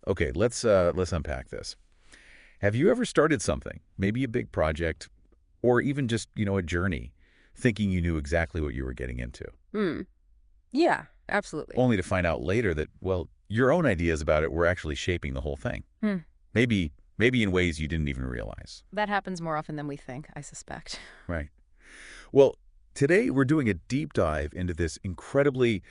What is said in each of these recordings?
Okay, let's unpack this. Have you ever started something, maybe a big project, or even just, a journey, thinking you knew exactly what you were getting into, Hmm. Yeah, absolutely. only to find out later that, well, your own ideas about it were actually shaping the whole thing? Hmm. Maybe in ways you didn't even realize. That happens more often than we think, I suspect. Right. Well, today we're doing a deep dive into this incredibly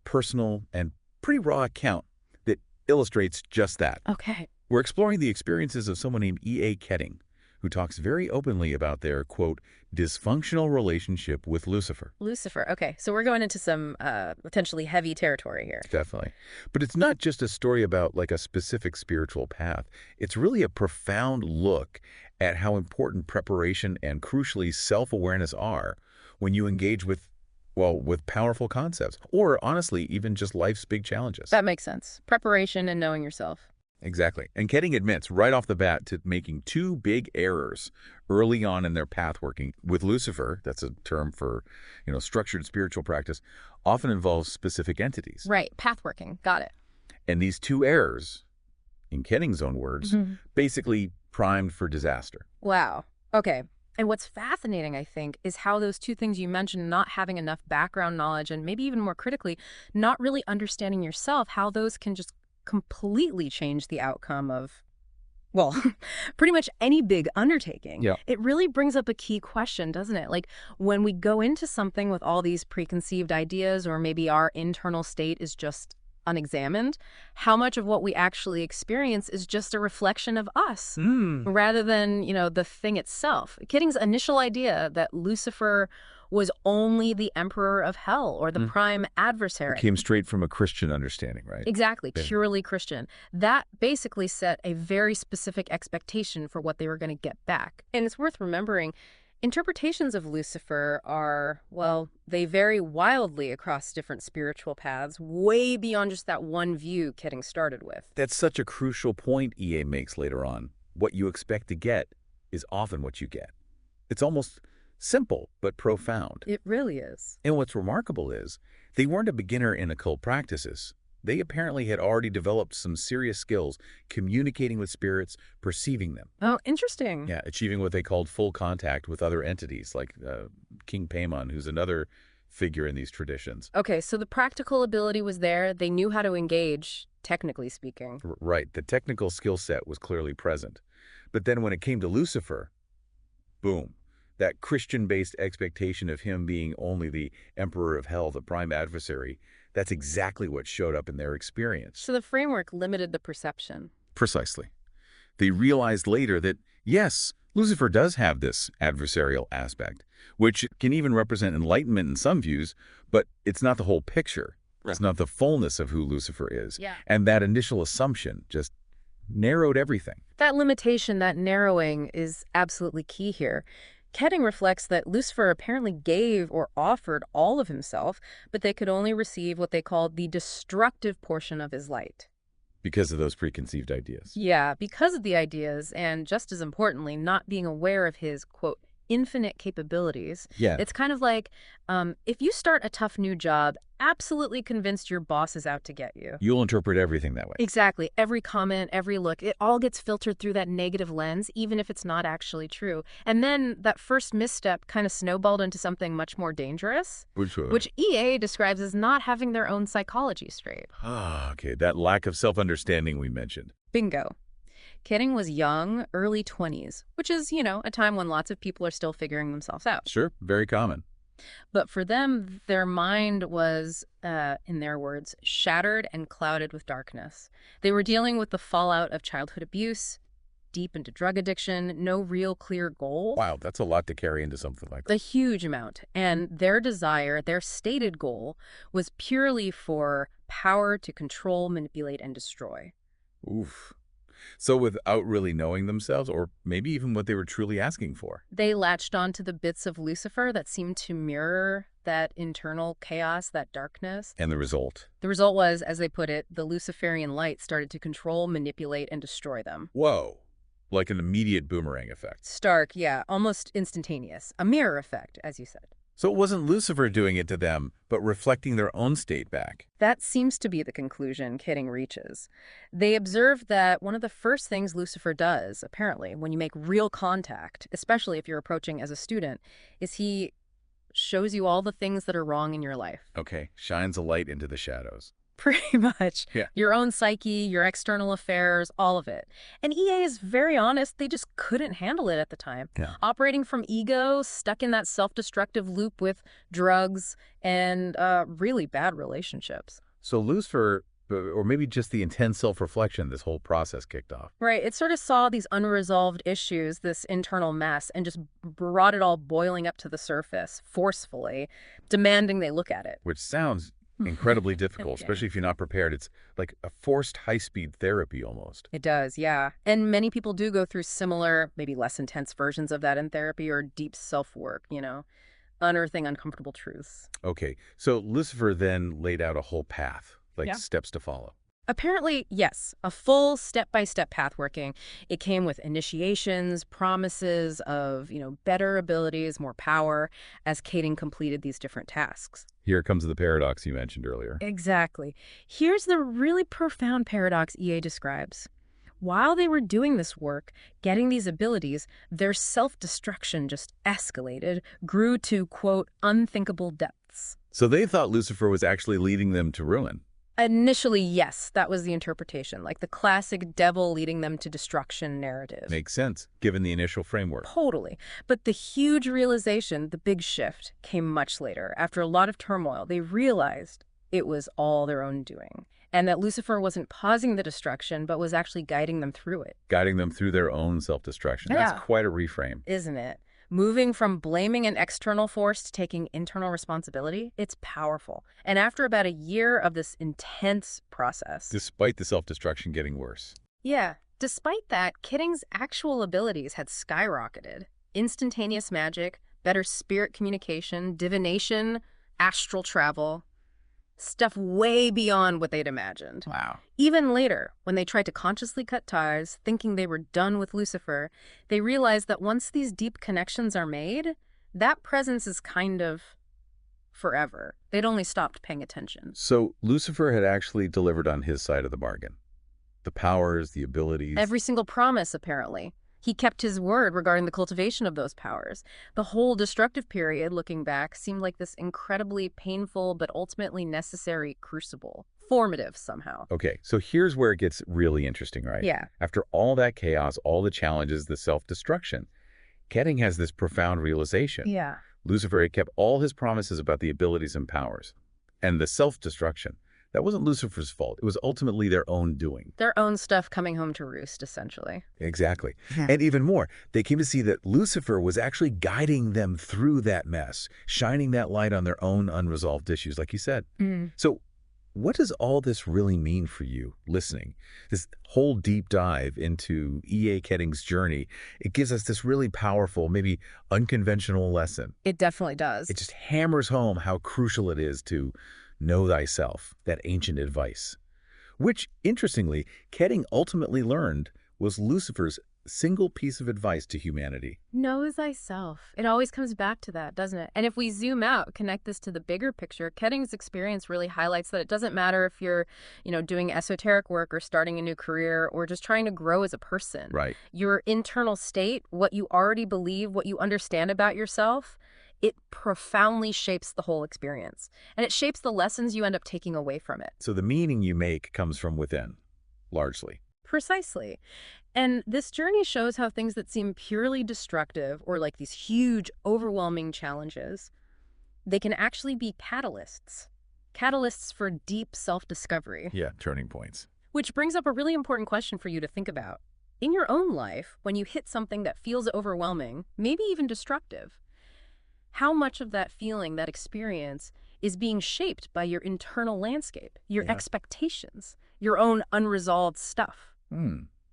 personal and pretty raw account that illustrates just that. Okay. We're exploring the experiences of someone named E.A. Ketting, who talks very openly about their, quote, dysfunctional relationship with Lucifer. Lucifer. Okay, so we're going into some potentially heavy territory here. Definitely. But it's not just a story about like a specific spiritual path. It's really a profound look at how important preparation and crucially self-awareness are when you engage with, well, with powerful concepts or honestly, even just life's big challenges. That makes sense. Preparation and knowing yourself. Exactly. And Ketting admits right off the bat to making two big errors early on in their path working with Lucifer. That's a term for, structured spiritual practice, often involves specific entities. Right, path working. Got it. And these two errors, in Ketting's own words, Mhm. basically primed for disaster. Wow. Okay. And what's fascinating, I think, is how those two things you mentioned, not having enough background knowledge and maybe even more critically, not really understanding yourself, how those can just completely change the outcome of, well, pretty much any big undertaking. Yeah. It really brings up a key question, doesn't it? Like when we go into something with all these preconceived ideas, or maybe our internal state is just unexamined, how much of what we actually experience is just a reflection of us rather than, the thing itself. Kidding's initial idea that Lucifer was only the emperor of hell or the prime adversary. Came straight from a Christian understanding, right? Exactly, Yeah. purely Christian. That basically set a very specific expectation for what they were going to get back. And it's worth remembering, interpretations of Lucifer are, well, they vary wildly across different spiritual paths, way beyond just that one view Kidding started with. That's such a crucial point EA makes later on. What you expect to get is often what you get. It's almost simple but profound. It really is. And what's remarkable is they weren't a beginner in occult practices. They apparently had already developed some serious skills communicating with spirits, perceiving them. Oh, interesting. Yeah, achieving what they called full contact with other entities, like King Paimon, who's another figure in these traditions. Okay, so the practical ability was there. They knew how to engage, technically speaking. Right, the technical skill set was clearly present. But then when it came to Lucifer, boom, that Christian-based expectation of him being only the emperor of hell, the prime adversary, that's exactly what showed up in their experience. So the framework limited the perception. Precisely. They realized later that, yes, Lucifer does have this adversarial aspect, which can even represent enlightenment in some views, but it's not the whole picture. It's not the fullness of who Lucifer is. Yeah. And that initial assumption just narrowed everything. That limitation, that narrowing, is absolutely key here. Ketting reflects that Lucifer apparently gave or offered all of himself, but they could only receive what they called the destructive portion of his light. Because of those preconceived ideas. Yeah, because of the ideas, and just as importantly, not being aware of his, quote, infinite capabilities. Yeah. It's kind of like if you start a tough new job, absolutely convinced your boss is out to get you. You'll interpret everything that way. Exactly. Every comment, every look, it all gets filtered through that negative lens, even if it's not actually true. And then that first misstep kind of snowballed into something much more dangerous, which EA describes as not having their own psychology straight. Okay, that lack of self-understanding we mentioned. Bingo. Ketting was young, early 20s, which is, a time when lots of people are still figuring themselves out. Sure, very common. But for them, their mind was, in their words, shattered and clouded with darkness. They were dealing with the fallout of childhood abuse, deep into drug addiction, no real clear goal. Wow, that's a lot to carry into something like that. A huge amount. And their desire, their stated goal, was purely for power to control, manipulate, and destroy. Oof. So without really knowing themselves, or maybe even what they were truly asking for. They latched onto the bits of Lucifer that seemed to mirror that internal chaos, that darkness. And the result? The result was, as they put it, the Luciferian light started to control, manipulate, and destroy them. Whoa. Like an immediate boomerang effect. Stark, yeah, almost instantaneous. A mirror effect, as you said. So it wasn't Lucifer doing it to them, but reflecting their own state back. That seems to be the conclusion Kidding reaches. They observe that one of the first things Lucifer does, apparently, when you make real contact, especially if you're approaching as a student, is he shows you all the things that are wrong in your life. Okay, shines a light into the shadows. Pretty much. Yeah. Your own psyche, your external affairs, all of it. And EA is very honest, they just couldn't handle it at the time. Yeah. Operating from ego, stuck in that self-destructive loop with drugs and really bad relationships. So Lucifer, or maybe just the intense self-reflection this whole process kicked off. Right. It sort of saw these unresolved issues, this internal mess, and just brought it all boiling up to the surface, forcefully, demanding they look at it. Which sounds incredibly difficult, Yeah. especially if you're not prepared. It's like a forced high-speed therapy almost. It does, yeah. And many people do go through similar, maybe less intense versions of that in therapy or deep self-work, unearthing uncomfortable truths. Okay, so Lucifer then laid out a whole path, like Yeah. steps to follow. Apparently, yes, a full step-by-step path working. It came with initiations, promises of, better abilities, more power, as Kading completed these different tasks. Here comes the paradox you mentioned earlier. Exactly. Here's the really profound paradox EA describes. While they were doing this work, getting these abilities, their self-destruction just escalated, grew to, quote, unthinkable depths. So they thought Lucifer was actually leading them to ruin. Initially, yes, that was the interpretation, like the classic devil leading them to destruction narrative. Makes sense, given the initial framework. Totally. But the huge realization, the big shift, came much later. After a lot of turmoil, they realized it was all their own doing, and that Lucifer wasn't pausing the destruction, but was actually guiding them through it. Guiding them through their own self-destruction. Yeah. That's quite a reframe. Isn't it? Moving from blaming an external force to taking internal responsibility, it's powerful. And after about a year of this intense process. Despite the self-destruction getting worse. Yeah. Despite that, Kidding's actual abilities had skyrocketed. Instantaneous magic, better spirit communication, divination, astral travel. Stuff way beyond what they'd imagined. Wow. Even later, when they tried to consciously cut ties, thinking they were done with Lucifer, they realized that once these deep connections are made, that presence is kind of forever. They'd only stopped paying attention. So Lucifer had actually delivered on his side of the bargain. The powers, the abilities. Every single promise, apparently. He kept his word regarding the cultivation of those powers. The whole destructive period, looking back, seemed like this incredibly painful but ultimately necessary crucible. Formative, somehow. Okay, so here's where it gets really interesting, right? Yeah. After all that chaos, all the challenges, the self-destruction, Ketting has this profound realization. Yeah. Lucifer had kept all his promises about the abilities and powers. And the self-destruction, that wasn't Lucifer's fault. It was ultimately their own doing. Their own stuff coming home to roost, essentially. Exactly. And even more, they came to see that Lucifer was actually guiding them through that mess, shining that light on their own unresolved issues, like you said. So what does all this really mean for you, listening? This whole deep dive into E.A. Ketting's journey, it gives us this really powerful, maybe unconventional lesson. It definitely does. It just hammers home how crucial it is to know thyself, that ancient advice, which, interestingly, Ketting ultimately learned was Lucifer's single piece of advice to humanity. Know thyself. It always comes back to that, doesn't it? And if we zoom out, connect this to the bigger picture, Ketting's experience really highlights that it doesn't matter if you're, doing esoteric work or starting a new career or just trying to grow as a person. Right. Your internal state, what you already believe, what you understand about yourself, it profoundly shapes the whole experience. And it shapes the lessons you end up taking away from it. So the meaning you make comes from within, largely. Precisely. And this journey shows how things that seem purely destructive or like these huge, overwhelming challenges, they can actually be catalysts. Catalysts for deep self-discovery. Yeah, turning points. Which brings up a really important question for you to think about. In your own life, when you hit something that feels overwhelming, maybe even destructive, how much of that feeling, that experience, is being shaped by your internal landscape, your expectations, your own unresolved stuff?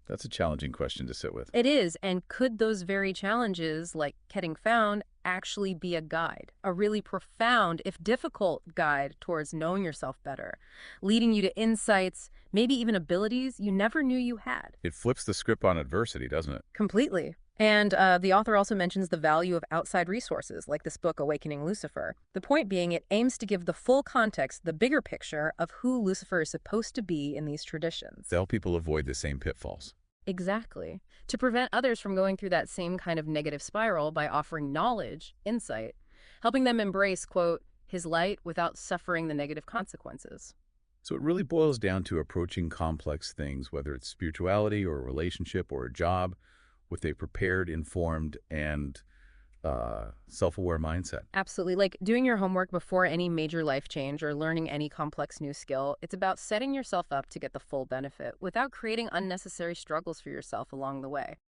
That's a challenging question to sit with. It is, and could those very challenges, like Ketting found, actually be a guide, a really profound, if difficult, guide towards knowing yourself better, leading you to insights, maybe even abilities you never knew you had? It flips the script on adversity, doesn't it? Completely. And the author also mentions the value of outside resources, like this book, Awakening Lucifer. The point being, it aims to give the full context, the bigger picture of who Lucifer is supposed to be in these To traditions. help people avoid the same pitfalls. Exactly. To prevent others from going through that same kind of negative spiral by offering knowledge, insight, helping them embrace, quote, his light without suffering the negative consequences. So it really boils down to approaching complex things, whether it's spirituality or a relationship or a job, with a prepared, informed, and self-aware mindset. Absolutely. Like doing your homework before any major life change or learning any complex new skill, it's about setting yourself up to get the full benefit without creating unnecessary struggles for yourself along the way.